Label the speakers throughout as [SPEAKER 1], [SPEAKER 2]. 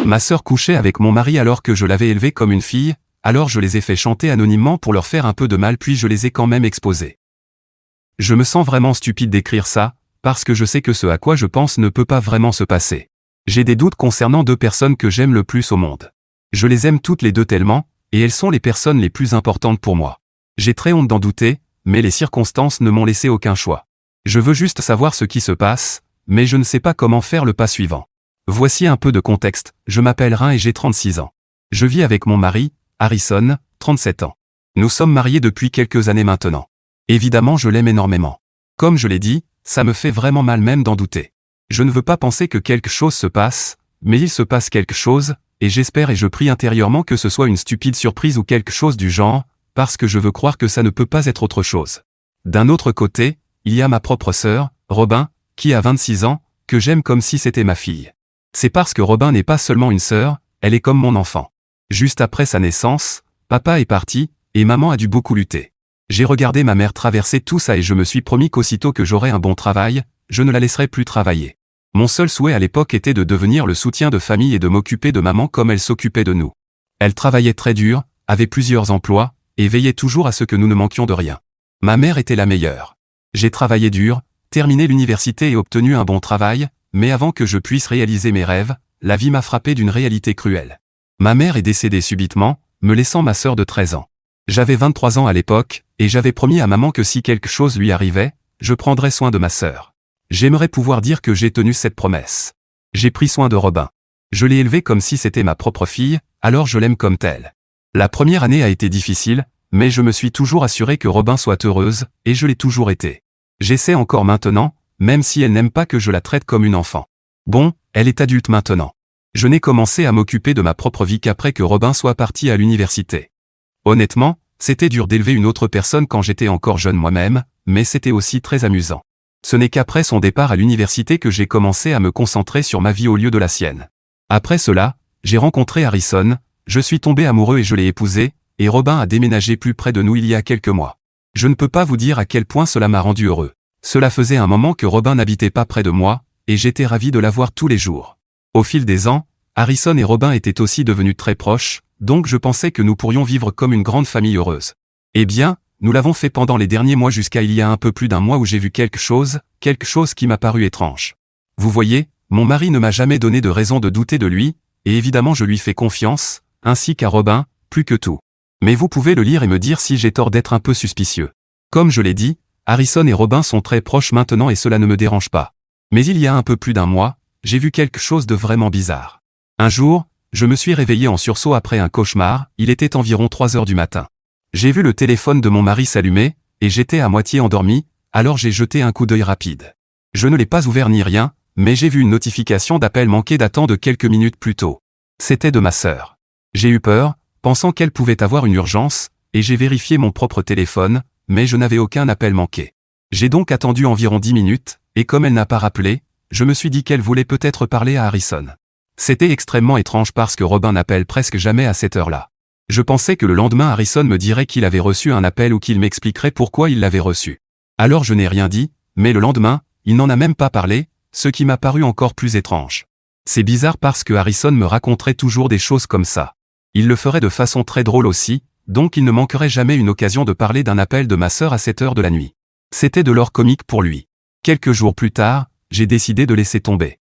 [SPEAKER 1] Ma sœur couchait avec mon mari alors que je l'avais élevée comme une fille, alors je les ai fait chanter anonymement pour leur faire un peu de mal puis je les ai quand même exposés. Je me sens vraiment stupide d'écrire ça, parce que je sais que ce à quoi je pense ne peut pas vraiment se passer. J'ai des doutes concernant 2 personnes que j'aime le plus au monde. Je les aime toutes les 2 tellement, et elles sont les personnes les plus importantes pour moi. J'ai très honte d'en douter, mais les circonstances ne m'ont laissé aucun choix. Je veux juste savoir ce qui se passe, mais je ne sais pas comment faire le pas suivant. Voici un peu de contexte, je m'appelle Rhin et j'ai 36 ans. Je vis avec mon mari, Harrison, 37 ans. Nous sommes mariés depuis quelques années maintenant. Évidemment je l'aime énormément. Comme je l'ai dit, ça me fait vraiment mal même d'en douter. Je ne veux pas penser que quelque chose se passe, mais il se passe quelque chose, et j'espère et je prie intérieurement que ce soit une stupide surprise ou quelque chose du genre, parce que je veux croire que ça ne peut pas être autre chose. D'un autre côté, il y a ma propre sœur, Robin, qui a 26 ans, que j'aime comme si c'était ma fille. C'est parce que Robin n'est pas seulement une sœur, elle est comme mon enfant. Juste après sa naissance, papa est parti, et maman a dû beaucoup lutter. J'ai regardé ma mère traverser tout ça et je me suis promis qu'aussitôt que j'aurais un bon travail, je ne la laisserai plus travailler. Mon seul souhait à l'époque était de devenir le soutien de famille et de m'occuper de maman comme elle s'occupait de nous. Elle travaillait très dur, avait plusieurs emplois, et veillait toujours à ce que nous ne manquions de rien. Ma mère était la meilleure. J'ai travaillé dur, terminé l'université et obtenu un bon travail, mais avant que je puisse réaliser mes rêves, la vie m'a frappé d'une réalité cruelle. Ma mère est décédée subitement, me laissant ma sœur de 13 ans. J'avais 23 ans à l'époque, et j'avais promis à maman que si quelque chose lui arrivait, je prendrais soin de ma sœur. J'aimerais pouvoir dire que j'ai tenu cette promesse. J'ai pris soin de Robin. Je l'ai élevée comme si c'était ma propre fille, alors je l'aime comme telle. La première année a été difficile, mais je me suis toujours assuré que Robin soit heureuse, et je l'ai toujours été. J'essaie encore maintenant, même si elle n'aime pas que je la traite comme une enfant. Bon, elle est adulte maintenant. Je n'ai commencé à m'occuper de ma propre vie qu'après que Robin soit parti à l'université. Honnêtement, c'était dur d'élever une autre personne quand j'étais encore jeune moi-même, mais c'était aussi très amusant. Ce n'est qu'après son départ à l'université que j'ai commencé à me concentrer sur ma vie au lieu de la sienne. Après cela, j'ai rencontré Harrison, je suis tombé amoureux et je l'ai épousé, et Robin a déménagé plus près de nous il y a quelques mois. Je ne peux pas vous dire à quel point cela m'a rendu heureux. Cela faisait un moment que Robin n'habitait pas près de moi, et j'étais ravi de la voir tous les jours. Au fil des ans, Harrison et Robin étaient aussi devenus très proches, donc je pensais que nous pourrions vivre comme une grande famille heureuse. Eh bien, nous l'avons fait pendant les derniers mois jusqu'à il y a un peu plus d'un mois où j'ai vu quelque chose qui m'a paru étrange. Vous voyez, mon mari ne m'a jamais donné de raison de douter de lui, et évidemment je lui fais confiance, ainsi qu'à Robin, plus que tout. Mais vous pouvez le lire et me dire si j'ai tort d'être un peu suspicieux. Comme je l'ai dit, Harrison et Robin sont très proches maintenant et cela ne me dérange pas. Mais il y a un peu plus d'un mois, j'ai vu quelque chose de vraiment bizarre. Un jour, je me suis réveillé en sursaut après un cauchemar, il était environ 3 heures du matin. J'ai vu le téléphone de mon mari s'allumer, et j'étais à moitié endormi, alors j'ai jeté un coup d'œil rapide. Je ne l'ai pas ouvert ni rien, mais j'ai vu une notification d'appel manqué datant de quelques minutes plus tôt. C'était de ma sœur. J'ai eu peur, pensant qu'elle pouvait avoir une urgence, et j'ai vérifié mon propre téléphone, mais je n'avais aucun appel manqué. J'ai donc attendu environ 10 minutes, et comme elle n'a pas rappelé, je me suis dit qu'elle voulait peut-être parler à Harrison. C'était extrêmement étrange parce que Robin n'appelle presque jamais à cette heure-là. Je pensais que le lendemain Harrison me dirait qu'il avait reçu un appel ou qu'il m'expliquerait pourquoi il l'avait reçu. Alors je n'ai rien dit, mais le lendemain, il n'en a même pas parlé, ce qui m'a paru encore plus étrange. C'est bizarre parce que Harrison me raconterait toujours des choses comme ça. Il le ferait de façon très drôle aussi, donc il ne manquerait jamais une occasion de parler d'un appel de ma sœur à cette heure de la nuit. C'était de l'or comique pour lui. Quelques jours plus tard, j'ai décidé de laisser tomber.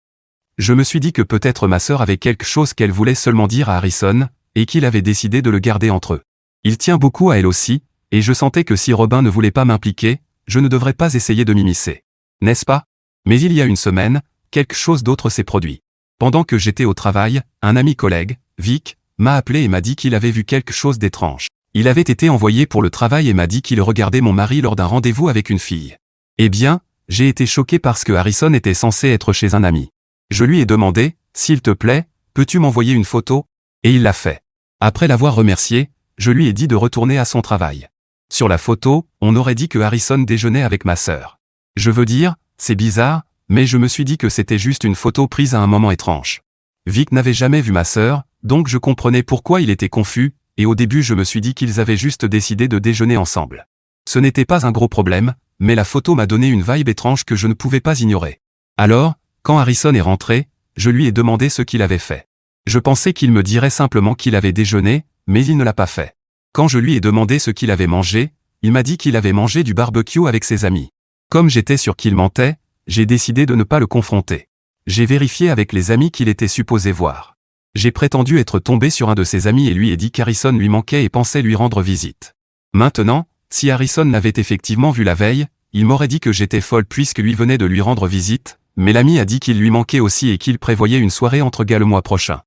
[SPEAKER 1] Je me suis dit que peut-être ma sœur avait quelque chose qu'elle voulait seulement dire à Harrison, et qu'il avait décidé de le garder entre eux. Il tient beaucoup à elle aussi, et je sentais que si Robin ne voulait pas m'impliquer, je ne devrais pas essayer de m'immiscer. N'est-ce pas? Mais il y a une semaine, quelque chose d'autre s'est produit. Pendant que j'étais au travail, un ami collègue, Vic, m'a appelé et m'a dit qu'il avait vu quelque chose d'étrange. Il avait été envoyé pour le travail et m'a dit qu'il regardait mon mari lors d'un rendez-vous avec une fille. Eh bien, j'ai été choqué parce que Harrison était censé être chez un ami. Je lui ai demandé, s'il te plaît, peux-tu m'envoyer une photo? Et il l'a fait. Après l'avoir remercié, je lui ai dit de retourner à son travail. Sur la photo, on aurait dit que Harrison déjeunait avec ma sœur. Je veux dire, c'est bizarre, mais je me suis dit que c'était juste une photo prise à un moment étrange. Vic n'avait jamais vu ma sœur, donc je comprenais pourquoi il était confus, et au début je me suis dit qu'ils avaient juste décidé de déjeuner ensemble. Ce n'était pas un gros problème, mais la photo m'a donné une vibe étrange que je ne pouvais pas ignorer. Alors, quand Harrison est rentré, je lui ai demandé ce qu'il avait fait. Je pensais qu'il me dirait simplement qu'il avait déjeuné, mais il ne l'a pas fait. Quand je lui ai demandé ce qu'il avait mangé, il m'a dit qu'il avait mangé du barbecue avec ses amis. Comme j'étais sûr qu'il mentait, j'ai décidé de ne pas le confronter. J'ai vérifié avec les amis qu'il était supposé voir. J'ai prétendu être tombé sur un de ses amis et lui ai dit qu'Harrison lui manquait et pensait lui rendre visite. Maintenant, si Harrison l'avait effectivement vu la veille, il m'aurait dit que j'étais folle puisque lui venait de lui rendre visite, mais l'ami a dit qu'il lui manquait aussi et qu'il prévoyait une soirée entre gars le mois prochain.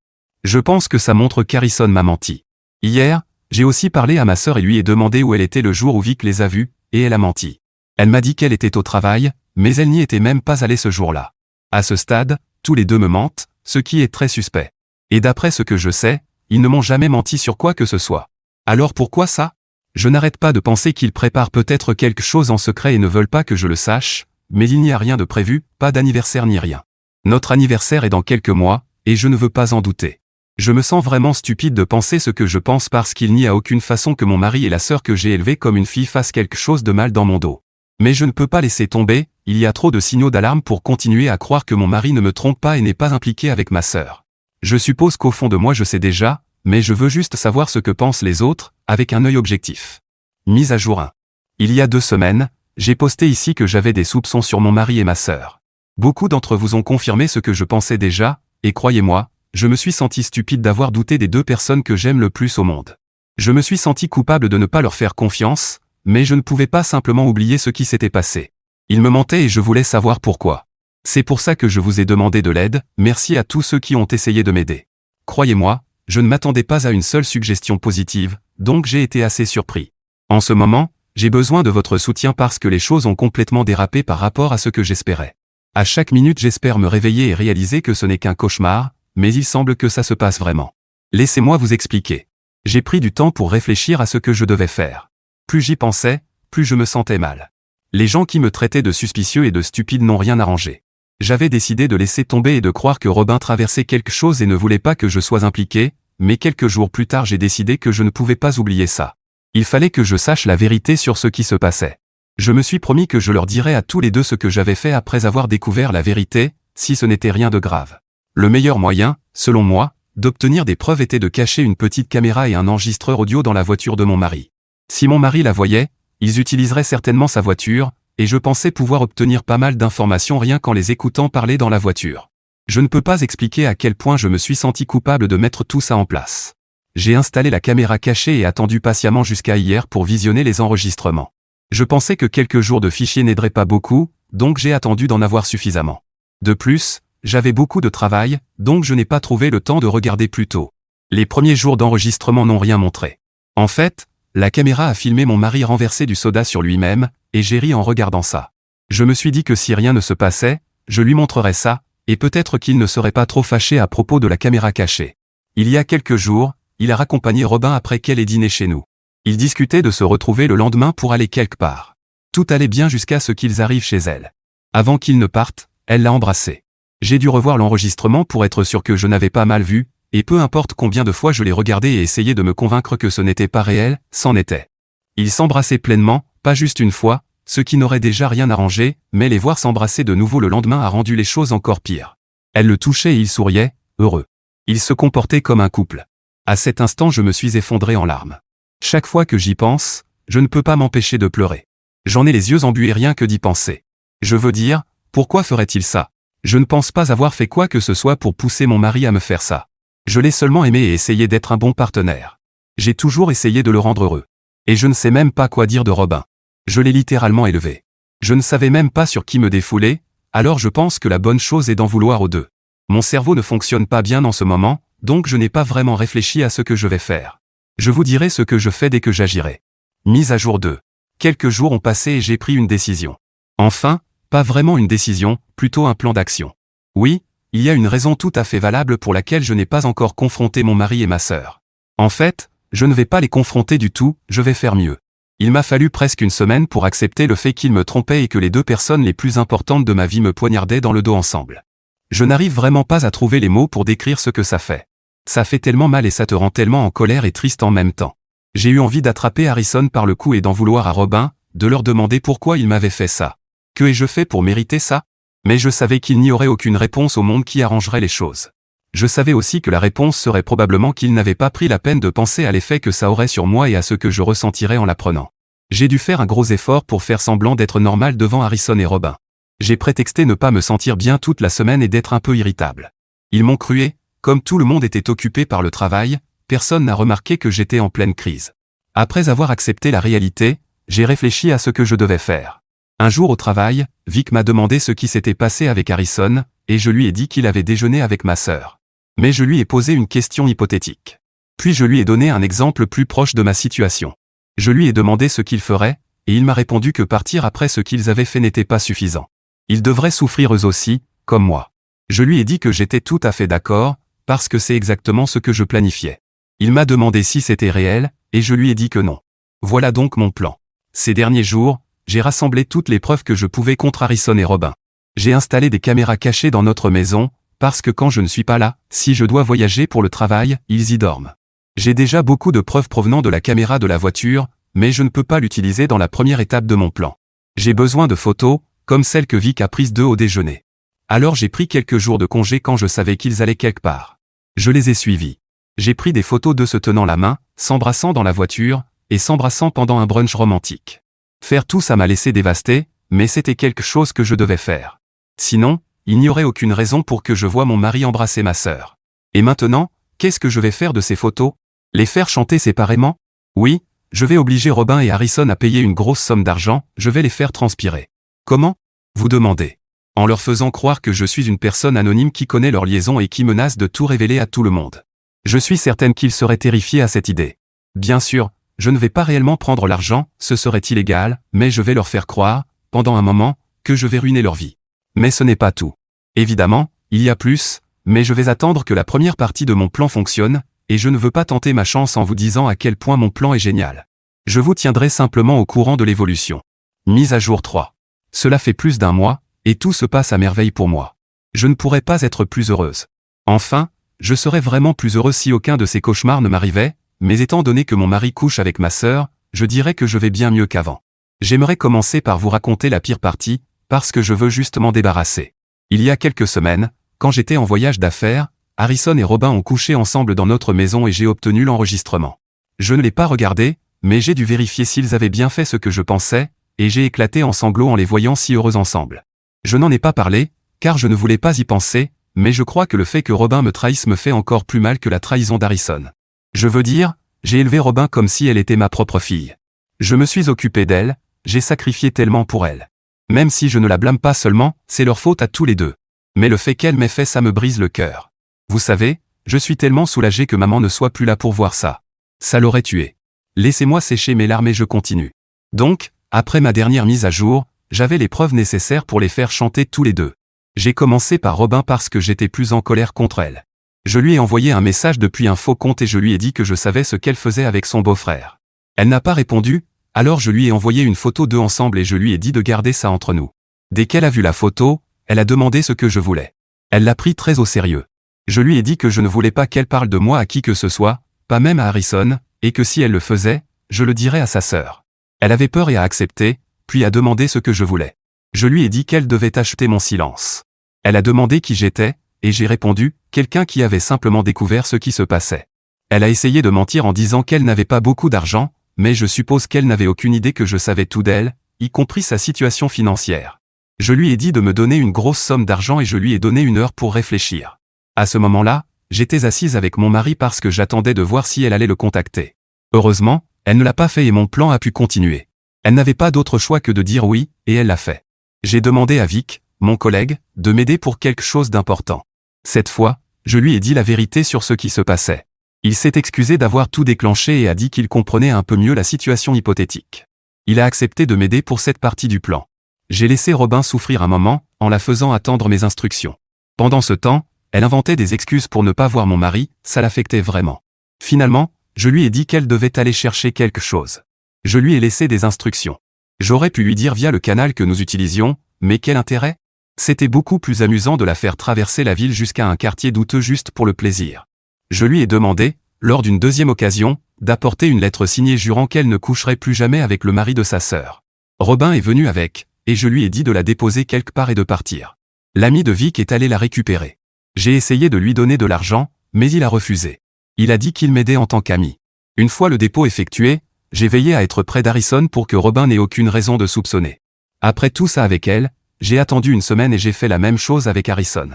[SPEAKER 1] Je pense que ça montre qu'Harrison m'a menti. Hier, j'ai aussi parlé à ma sœur et lui ai demandé où elle était le jour où Vic les a vus, et elle a menti. Elle m'a dit qu'elle était au travail, mais elle n'y était même pas allée ce jour-là. À ce stade, tous les deux me mentent, ce qui est très suspect. Et d'après ce que je sais, ils ne m'ont jamais menti sur quoi que ce soit. Alors pourquoi ça? Je n'arrête pas de penser qu'ils préparent peut-être quelque chose en secret et ne veulent pas que je le sache, mais il n'y a rien de prévu, pas d'anniversaire ni rien. Notre anniversaire est dans quelques mois, et je ne veux pas en douter. Je me sens vraiment stupide de penser ce que je pense parce qu'il n'y a aucune façon que mon mari et la sœur que j'ai élevée comme une fille fassent quelque chose de mal dans mon dos. Mais je ne peux pas laisser tomber, il y a trop de signaux d'alarme pour continuer à croire que mon mari ne me trompe pas et n'est pas impliqué avec ma sœur. Je suppose qu'au fond de moi je sais déjà, mais je veux juste savoir ce que pensent les autres, avec un œil objectif. Mise à jour 1. Il y a 2 semaines, j'ai posté ici que j'avais des soupçons sur mon mari et ma sœur. Beaucoup d'entre vous ont confirmé ce que je pensais déjà, et croyez-moi, je me suis senti stupide d'avoir douté des 2 personnes que j'aime le plus au monde. Je me suis senti coupable de ne pas leur faire confiance, mais je ne pouvais pas simplement oublier ce qui s'était passé. Ils me mentaient et je voulais savoir pourquoi. C'est pour ça que je vous ai demandé de l'aide, merci à tous ceux qui ont essayé de m'aider. Croyez-moi, je ne m'attendais pas à une seule suggestion positive, donc j'ai été assez surpris. En ce moment, j'ai besoin de votre soutien parce que les choses ont complètement dérapé par rapport à ce que j'espérais. À chaque minute j'espère me réveiller et réaliser que ce n'est qu'un cauchemar, mais il semble que ça se passe vraiment. Laissez-moi vous expliquer. J'ai pris du temps pour réfléchir à ce que je devais faire. Plus j'y pensais, plus je me sentais mal. Les gens qui me traitaient de suspicieux et de stupide n'ont rien arrangé. J'avais décidé de laisser tomber et de croire que Robin traversait quelque chose et ne voulait pas que je sois impliqué, mais quelques jours plus tard j'ai décidé que je ne pouvais pas oublier ça. Il fallait que je sache la vérité sur ce qui se passait. Je me suis promis que je leur dirais à tous les deux ce que j'avais fait après avoir découvert la vérité, si ce n'était rien de grave. Le meilleur moyen, selon moi, d'obtenir des preuves était de cacher une petite caméra et un enregistreur audio dans la voiture de mon mari. Si mon mari la voyait, ils utiliseraient certainement sa voiture, et je pensais pouvoir obtenir pas mal d'informations rien qu'en les écoutant parler dans la voiture. Je ne peux pas expliquer à quel point je me suis senti coupable de mettre tout ça en place. J'ai installé la caméra cachée et attendu patiemment jusqu'à hier pour visionner les enregistrements. Je pensais que quelques jours de fichiers n'aideraient pas beaucoup, donc j'ai attendu d'en avoir suffisamment. De plus, j'avais beaucoup de travail, donc je n'ai pas trouvé le temps de regarder plus tôt. Les premiers jours d'enregistrement n'ont rien montré. En fait, la caméra a filmé mon mari renverser du soda sur lui-même, et j'ai ri en regardant ça. Je me suis dit que si rien ne se passait, je lui montrerais ça, et peut-être qu'il ne serait pas trop fâché à propos de la caméra cachée. Il y a quelques jours, il a raccompagné Robin après qu'elle ait dîné chez nous. Ils discutaient de se retrouver le lendemain pour aller quelque part. Tout allait bien jusqu'à ce qu'ils arrivent chez elle. Avant qu'ils ne partent, elle l'a embrassé. J'ai dû revoir l'enregistrement pour être sûr que je n'avais pas mal vu, et peu importe combien de fois je l'ai regardé et essayé de me convaincre que ce n'était pas réel, c'en était. Ils s'embrassaient pleinement, pas juste une fois, ce qui n'aurait déjà rien arrangé, mais les voir s'embrasser de nouveau le lendemain a rendu les choses encore pires. Elle le touchait et il souriait, heureux. Ils se comportaient comme un couple. À cet instant je me suis effondré en larmes. Chaque fois que j'y pense, je ne peux pas m'empêcher de pleurer. J'en ai les yeux embués rien que d'y penser. Je veux dire, pourquoi ferait-il ça? Je ne pense pas avoir fait quoi que ce soit pour pousser mon mari à me faire ça. Je l'ai seulement aimé et essayé d'être un bon partenaire. J'ai toujours essayé de le rendre heureux. Et je ne sais même pas quoi dire de Robin. Je l'ai littéralement élevé. Je ne savais même pas sur qui me défouler, alors je pense que la bonne chose est d'en vouloir aux deux. Mon cerveau ne fonctionne pas bien en ce moment, donc je n'ai pas vraiment réfléchi à ce que je vais faire. Je vous dirai ce que je fais dès que j'agirai. Mise à jour 2. Quelques jours ont passé et j'ai pris une décision. Enfin, pas vraiment une décision, plutôt un plan d'action. Oui, il y a une raison tout à fait valable pour laquelle je n'ai pas encore confronté mon mari et ma sœur. En fait, je ne vais pas les confronter du tout, je vais faire mieux. Il m'a fallu presque une semaine pour accepter le fait qu'ils me trompaient et que les 2 personnes les plus importantes de ma vie me poignardaient dans le dos ensemble. Je n'arrive vraiment pas à trouver les mots pour décrire ce que ça fait. Ça fait tellement mal et ça te rend tellement en colère et triste en même temps. J'ai eu envie d'attraper Harrison par le cou et d'en vouloir à Robin, de leur demander pourquoi il m'avait fait ça. Que ai-je fait pour mériter ça? Mais je savais qu'il n'y aurait aucune réponse au monde qui arrangerait les choses. Je savais aussi que la réponse serait probablement qu'il n'avait pas pris la peine de penser à l'effet que ça aurait sur moi et à ce que je ressentirais en l'apprenant. J'ai dû faire un gros effort pour faire semblant d'être normal devant Harrison et Robin. J'ai prétexté ne pas me sentir bien toute la semaine et d'être un peu irritable. Ils m'ont cru et, comme tout le monde était occupé par le travail, personne n'a remarqué que j'étais en pleine crise. Après avoir accepté la réalité, j'ai réfléchi à ce que je devais faire. Un jour au travail, Vic m'a demandé ce qui s'était passé avec Harrison, et je lui ai dit qu'il avait déjeuné avec ma sœur. Mais je lui ai posé une question hypothétique. Puis je lui ai donné un exemple plus proche de ma situation. Je lui ai demandé ce qu'il ferait, et il m'a répondu que partir après ce qu'ils avaient fait n'était pas suffisant. Ils devraient souffrir eux aussi, comme moi. Je lui ai dit que j'étais tout à fait d'accord, parce que c'est exactement ce que je planifiais. Il m'a demandé si c'était réel, et je lui ai dit que non. Voilà donc mon plan. Ces derniers jours, j'ai rassemblé toutes les preuves que je pouvais contre Harrison et Robin. J'ai installé des caméras cachées dans notre maison, parce que quand je ne suis pas là, si je dois voyager pour le travail, ils y dorment. J'ai déjà beaucoup de preuves provenant de la caméra de la voiture, mais je ne peux pas l'utiliser dans la première étape de mon plan. J'ai besoin de photos, comme celle que Vic a prise d'eux au déjeuner. Alors j'ai pris quelques jours de congé quand je savais qu'ils allaient quelque part. Je les ai suivis. J'ai pris des photos d'eux se tenant la main, s'embrassant dans la voiture, et s'embrassant pendant un brunch romantique. Faire tout ça m'a laissé dévasté, mais c'était quelque chose que je devais faire. Sinon, il n'y aurait aucune raison pour que je voie mon mari embrasser ma sœur. Et maintenant, qu'est-ce que je vais faire de ces photos? Les faire chanter séparément? Oui, je vais obliger Robin et Harrison à payer une grosse somme d'argent, je vais les faire transpirer. Comment? Vous demandez. En leur faisant croire que je suis une personne anonyme qui connaît leur liaison et qui menace de tout révéler à tout le monde. Je suis certaine qu'ils seraient terrifiés à cette idée. Bien sûr, je ne vais pas réellement prendre l'argent, ce serait illégal, mais je vais leur faire croire, pendant un moment, que je vais ruiner leur vie. Mais ce n'est pas tout. Évidemment, il y a plus, mais je vais attendre que la première partie de mon plan fonctionne, et je ne veux pas tenter ma chance en vous disant à quel point mon plan est génial. Je vous tiendrai simplement au courant de l'évolution. Mise à jour 3. Cela fait plus d'1 mois, et tout se passe à merveille pour moi. Je ne pourrais pas être plus heureuse. Enfin, je serais vraiment plus heureuse si aucun de ces cauchemars ne m'arrivait, mais étant donné que mon mari couche avec ma sœur, je dirais que je vais bien mieux qu'avant. J'aimerais commencer par vous raconter la pire partie, parce que je veux juste m'en débarrasser. Il y a quelques semaines, quand j'étais en voyage d'affaires, Harrison et Robin ont couché ensemble dans notre maison et j'ai obtenu l'enregistrement. Je ne l'ai pas regardé, mais j'ai dû vérifier s'ils avaient bien fait ce que je pensais, et j'ai éclaté en sanglots en les voyant si heureux ensemble. Je n'en ai pas parlé, car je ne voulais pas y penser, mais je crois que le fait que Robin me trahisse me fait encore plus mal que la trahison d'Harrison. Je veux dire, j'ai élevé Robin comme si elle était ma propre fille. Je me suis occupé d'elle, j'ai sacrifié tellement pour elle. Même si je ne la blâme pas seulement, c'est leur faute à tous les deux. Mais le fait qu'elle m'ait fait ça me brise le cœur. Vous savez, je suis tellement soulagé que maman ne soit plus là pour voir ça. Ça l'aurait tué. Laissez-moi sécher mes larmes et je continue. Donc, après ma dernière mise à jour, j'avais les preuves nécessaires pour les faire chanter tous les deux. J'ai commencé par Robin parce que j'étais plus en colère contre elle. Je lui ai envoyé un message depuis un faux compte et je lui ai dit que je savais ce qu'elle faisait avec son beau-frère. Elle n'a pas répondu, alors je lui ai envoyé une photo d'eux ensemble et je lui ai dit de garder ça entre nous. Dès qu'elle a vu la photo, elle a demandé ce que je voulais. Elle l'a pris très au sérieux. Je lui ai dit que je ne voulais pas qu'elle parle de moi à qui que ce soit, pas même à Harrison, et que si elle le faisait, je le dirais à sa sœur. Elle avait peur et a accepté, puis a demandé ce que je voulais. Je lui ai dit qu'elle devait acheter mon silence. Elle a demandé qui j'étais, et j'ai répondu, quelqu'un qui avait simplement découvert ce qui se passait. Elle a essayé de mentir en disant qu'elle n'avait pas beaucoup d'argent, mais je suppose qu'elle n'avait aucune idée que je savais tout d'elle, y compris sa situation financière. Je lui ai dit de me donner une grosse somme d'argent et je lui ai donné 1 heure pour réfléchir. À ce moment-là, j'étais assise avec mon mari parce que j'attendais de voir si elle allait le contacter. Heureusement, elle ne l'a pas fait et mon plan a pu continuer. Elle n'avait pas d'autre choix que de dire oui, et elle l'a fait. J'ai demandé à Vic, mon collègue, de m'aider pour quelque chose d'important. Cette fois, je lui ai dit la vérité sur ce qui se passait. Il s'est excusé d'avoir tout déclenché et a dit qu'il comprenait un peu mieux la situation hypothétique. Il a accepté de m'aider pour cette partie du plan. J'ai laissé Robin souffrir un moment, en la faisant attendre mes instructions. Pendant ce temps, elle inventait des excuses pour ne pas voir mon mari, ça l'affectait vraiment. Finalement, je lui ai dit qu'elle devait aller chercher quelque chose. Je lui ai laissé des instructions. J'aurais pu lui dire via le canal que nous utilisions, mais quel intérêt? C'était beaucoup plus amusant de la faire traverser la ville jusqu'à un quartier douteux juste pour le plaisir. Je lui ai demandé, lors d'une deuxième occasion, d'apporter une lettre signée jurant qu'elle ne coucherait plus jamais avec le mari de sa sœur. Robin est venu avec, et je lui ai dit de la déposer quelque part et de partir. L'ami de Vic est allé la récupérer. J'ai essayé de lui donner de l'argent, mais il a refusé. Il a dit qu'il m'aidait en tant qu'ami. Une fois le dépôt effectué, j'ai veillé à être près d'Harrison pour que Robin n'ait aucune raison de soupçonner. Après tout ça avec elle, j'ai attendu une semaine et j'ai fait la même chose avec Harrison.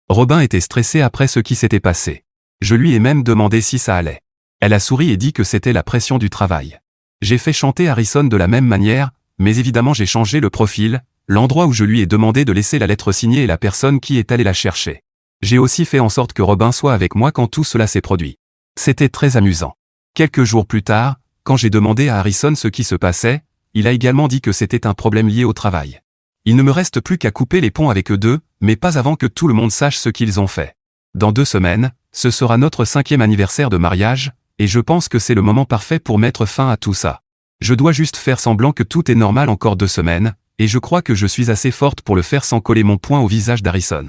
[SPEAKER 1] Robin était stressé après ce qui s'était passé. Je lui ai même demandé si ça allait. Elle a souri et dit que c'était la pression du travail. J'ai fait chanter Harrison de la même manière, mais évidemment j'ai changé le profil, l'endroit où je lui ai demandé de laisser la lettre signée et la personne qui est allée la chercher. J'ai aussi fait en sorte que Robin soit avec moi quand tout cela s'est produit. C'était très amusant. Quelques jours plus tard, quand j'ai demandé à Harrison ce qui se passait, il a également dit que c'était un problème lié au travail. Il ne me reste plus qu'à couper les ponts avec eux deux, mais pas avant que tout le monde sache ce qu'ils ont fait. Dans 2 semaines, ce sera notre 5e anniversaire de mariage, et je pense que c'est le moment parfait pour mettre fin à tout ça. Je dois juste faire semblant que tout est normal encore 2 semaines, et je crois que je suis assez forte pour le faire sans coller mon poing au visage d'Harrison.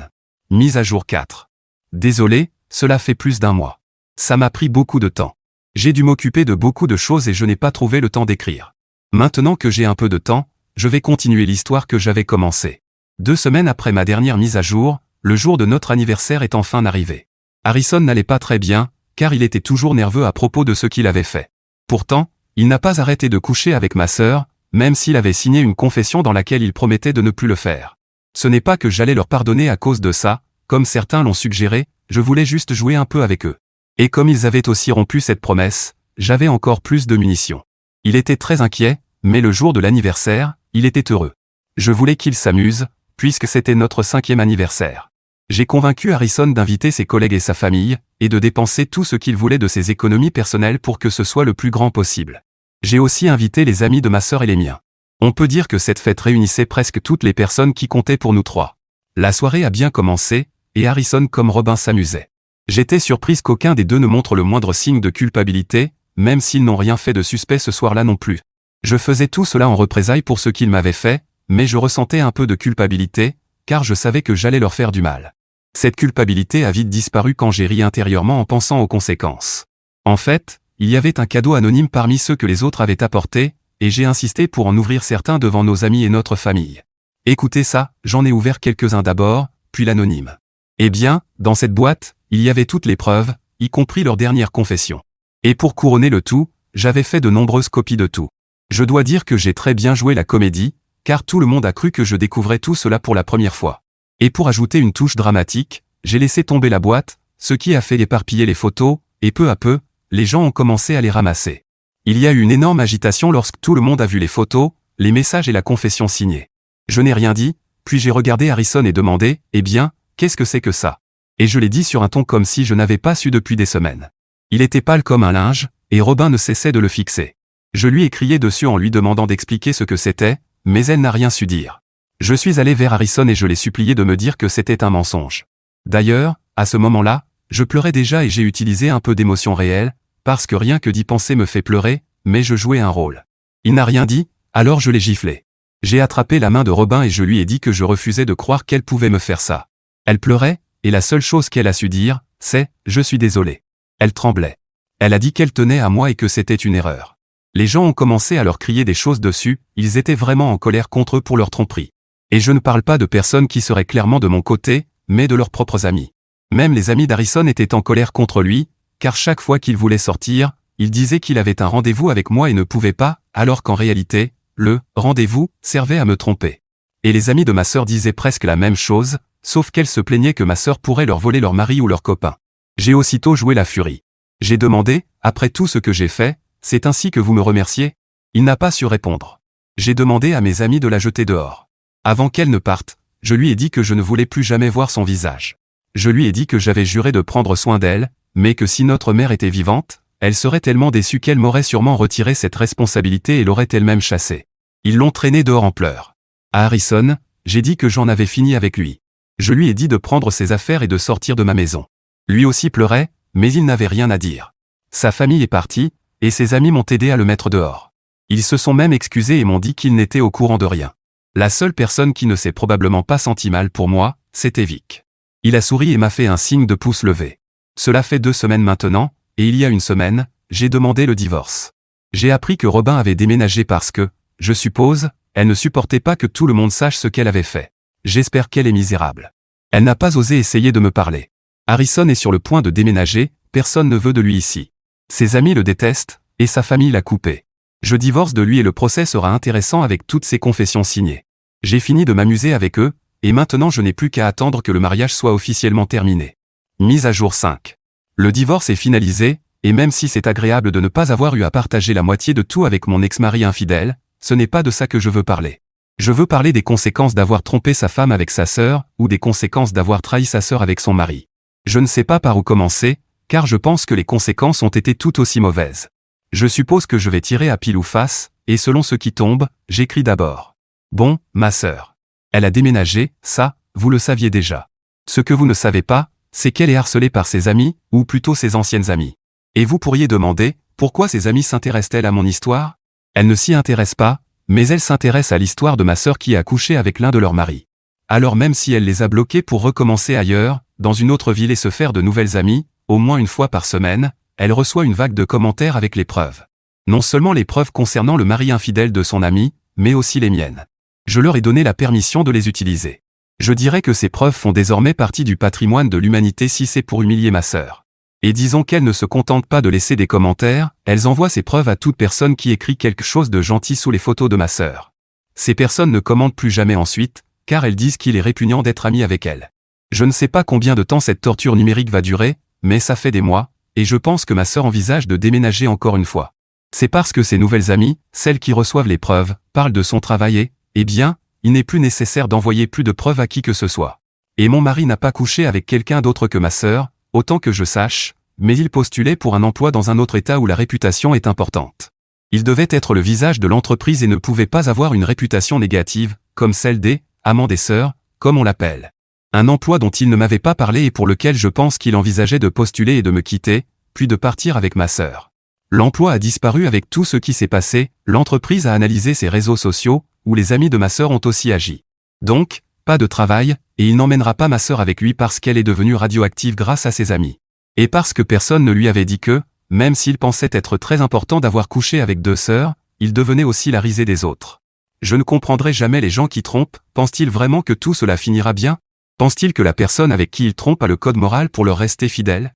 [SPEAKER 1] Mise à jour 4. Désolé, cela fait plus d'1 mois. Ça m'a pris beaucoup de temps. J'ai dû m'occuper de beaucoup de choses et je n'ai pas trouvé le temps d'écrire. Maintenant que j'ai un peu de temps, je vais continuer l'histoire que j'avais commencée. 2 semaines après ma dernière mise à jour, le jour de notre anniversaire est enfin arrivé. Harrison n'allait pas très bien, car il était toujours nerveux à propos de ce qu'il avait fait. Pourtant, il n'a pas arrêté de coucher avec ma sœur, même s'il avait signé une confession dans laquelle il promettait de ne plus le faire. Ce n'est pas que j'allais leur pardonner à cause de ça, comme certains l'ont suggéré, je voulais juste jouer un peu avec eux. Et comme ils avaient aussi rompu cette promesse, j'avais encore plus de munitions. Il était très inquiet, mais le jour de l'anniversaire, il était heureux. Je voulais qu'il s'amuse, puisque c'était notre 5e anniversaire. J'ai convaincu Harrison d'inviter ses collègues et sa famille, et de dépenser tout ce qu'il voulait de ses économies personnelles pour que ce soit le plus grand possible. J'ai aussi invité les amis de ma sœur et les miens. On peut dire que cette fête réunissait presque toutes les personnes qui comptaient pour nous 3. La soirée a bien commencé, et Harrison comme Robin s'amusaient. J'étais surprise qu'aucun des deux ne montre le moindre signe de culpabilité, même s'ils n'ont rien fait de suspect ce soir-là non plus. Je faisais tout cela en représailles pour ce qu'ils m'avaient fait, mais je ressentais un peu de culpabilité, car je savais que j'allais leur faire du mal. Cette culpabilité a vite disparu quand j'ai ri intérieurement en pensant aux conséquences. En fait, il y avait un cadeau anonyme parmi ceux que les autres avaient apportés, et j'ai insisté pour en ouvrir certains devant nos amis et notre famille. Écoutez ça, j'en ai ouvert quelques-uns d'abord, puis l'anonyme. Eh bien, dans cette boîte, il y avait toutes les preuves, y compris leur dernière confession. Et pour couronner le tout, j'avais fait de nombreuses copies de tout. Je dois dire que j'ai très bien joué la comédie, car tout le monde a cru que je découvrais tout cela pour la première fois. Et pour ajouter une touche dramatique, j'ai laissé tomber la boîte, ce qui a fait éparpiller les photos, et peu à peu, les gens ont commencé à les ramasser. Il y a eu une énorme agitation lorsque tout le monde a vu les photos, les messages et la confession signée. Je n'ai rien dit, puis j'ai regardé Harrison et demandé, « Eh bien, qu'est-ce que c'est que ça ?» Et je l'ai dit sur un ton comme si je n'avais pas su depuis des semaines. Il était pâle comme un linge, et Robin ne cessait de le fixer. Je lui ai crié dessus en lui demandant d'expliquer ce que c'était, mais elle n'a rien su dire. Je suis allé vers Harrison et je l'ai supplié de me dire que c'était un mensonge. D'ailleurs, à ce moment-là, je pleurais déjà et j'ai utilisé un peu d'émotion réelle, parce que rien que d'y penser me fait pleurer, mais je jouais un rôle. Il n'a rien dit, alors je l'ai giflé. J'ai attrapé la main de Robin et je lui ai dit que je refusais de croire qu'elle pouvait me faire ça. Elle pleurait, et la seule chose qu'elle a su dire, c'est « je suis désolée ». Elle tremblait. Elle a dit qu'elle tenait à moi et que c'était une erreur. Les gens ont commencé à leur crier des choses dessus, ils étaient vraiment en colère contre eux pour leur tromperie. Et je ne parle pas de personnes qui seraient clairement de mon côté, mais de leurs propres amis. Même les amis d'Harrison étaient en colère contre lui, car chaque fois qu'il voulait sortir, il disait qu'il avait un rendez-vous avec moi et ne pouvait pas, alors qu'en réalité, le « rendez-vous » servait à me tromper. Et les amis de ma sœur disaient presque la même chose, sauf qu'elle se plaignait que ma sœur pourrait leur voler leur mari ou leur copain. J'ai aussitôt joué la furie. J'ai demandé, après tout ce que j'ai fait, « C'est ainsi que vous me remerciez ?» Il n'a pas su répondre. J'ai demandé à mes amis de la jeter dehors. Avant qu'elle ne parte, je lui ai dit que je ne voulais plus jamais voir son visage. Je lui ai dit que j'avais juré de prendre soin d'elle, mais que si notre mère était vivante, elle serait tellement déçue qu'elle m'aurait sûrement retiré cette responsabilité et l'aurait elle-même chassée. Ils l'ont traîné dehors en pleurs. À Harrison, j'ai dit que j'en avais fini avec lui. Je lui ai dit de prendre ses affaires et de sortir de ma maison. Lui aussi pleurait, mais il n'avait rien à dire. Sa famille est partie, et ses amis m'ont aidé à le mettre dehors. Ils se sont même excusés et m'ont dit qu'ils n'étaient au courant de rien. La seule personne qui ne s'est probablement pas senti mal pour moi, c'était Vic. Il a souri et m'a fait un signe de pouce levé. Cela fait 2 semaines maintenant, et il y a une semaine, j'ai demandé le divorce. J'ai appris que Robin avait déménagé parce que, je suppose, elle ne supportait pas que tout le monde sache ce qu'elle avait fait. J'espère qu'elle est misérable. Elle n'a pas osé essayer de me parler. Harrison est sur le point de déménager, personne ne veut de lui ici. Ses amis le détestent, et sa famille l'a coupé. Je divorce de lui et le procès sera intéressant avec toutes ces confessions signées. J'ai fini de m'amuser avec eux, et maintenant je n'ai plus qu'à attendre que le mariage soit officiellement terminé. Mise à jour 5. Le divorce est finalisé, et même si c'est agréable de ne pas avoir eu à partager la moitié de tout avec mon ex-mari infidèle, ce n'est pas de ça que je veux parler. Je veux parler des conséquences d'avoir trompé sa femme avec sa sœur, ou des conséquences d'avoir trahi sa sœur avec son mari. Je ne sais pas par où commencer, car je pense que les conséquences ont été tout aussi mauvaises. Je suppose que je vais tirer à pile ou face, et selon ce qui tombe, j'écris d'abord. Bon, ma sœur. Elle a déménagé, ça, vous le saviez déjà. Ce que vous ne savez pas, c'est qu'elle est harcelée par ses amis, ou plutôt ses anciennes amies. Et vous pourriez demander, pourquoi ses amies s'intéressent-elles à mon histoire? Elle ne s'y intéresse pas, mais elle s'intéresse à l'histoire de ma sœur qui a couché avec l'un de leurs maris. Alors même si elle les a bloqués pour recommencer ailleurs, dans une autre ville et se faire de nouvelles amies, au moins une fois par semaine, elle reçoit une vague de commentaires avec les preuves. Non seulement les preuves concernant le mari infidèle de son ami, mais aussi les miennes. Je leur ai donné la permission de les utiliser. Je dirais que ces preuves font désormais partie du patrimoine de l'humanité si c'est pour humilier ma sœur. Et disons qu'elles ne se contentent pas de laisser des commentaires, elles envoient ces preuves à toute personne qui écrit quelque chose de gentil sous les photos de ma sœur. Ces personnes ne commentent plus jamais ensuite, car elles disent qu'il est répugnant d'être ami avec elles. Je ne sais pas combien de temps cette torture numérique va durer, mais ça fait des mois, et je pense que ma sœur envisage de déménager encore une fois. C'est parce que ses nouvelles amies, celles qui reçoivent les preuves, parlent de son travail et, eh bien, il n'est plus nécessaire d'envoyer plus de preuves à qui que ce soit. Et mon mari n'a pas couché avec quelqu'un d'autre que ma sœur, autant que je sache, mais il postulait pour un emploi dans un autre état où la réputation est importante. Il devait être le visage de l'entreprise et ne pouvait pas avoir une réputation négative, comme celle des « amants des sœurs », comme on l'appelle. Un emploi dont il ne m'avait pas parlé et pour lequel je pense qu'il envisageait de postuler et de me quitter, puis de partir avec ma sœur. L'emploi a disparu avec tout ce qui s'est passé, l'entreprise a analysé ses réseaux sociaux, où les amis de ma sœur ont aussi agi. Donc, pas de travail, et il n'emmènera pas ma sœur avec lui parce qu'elle est devenue radioactive grâce à ses amis. Et parce que personne ne lui avait dit que, même s'il pensait être très important d'avoir couché avec 2 sœurs, il devenait aussi la risée des autres. Je ne comprendrai jamais les gens qui trompent, pensent-ils vraiment que tout cela finira bien? Pensent-ils que la personne avec qui ils trompent a le code moral pour leur rester fidèle?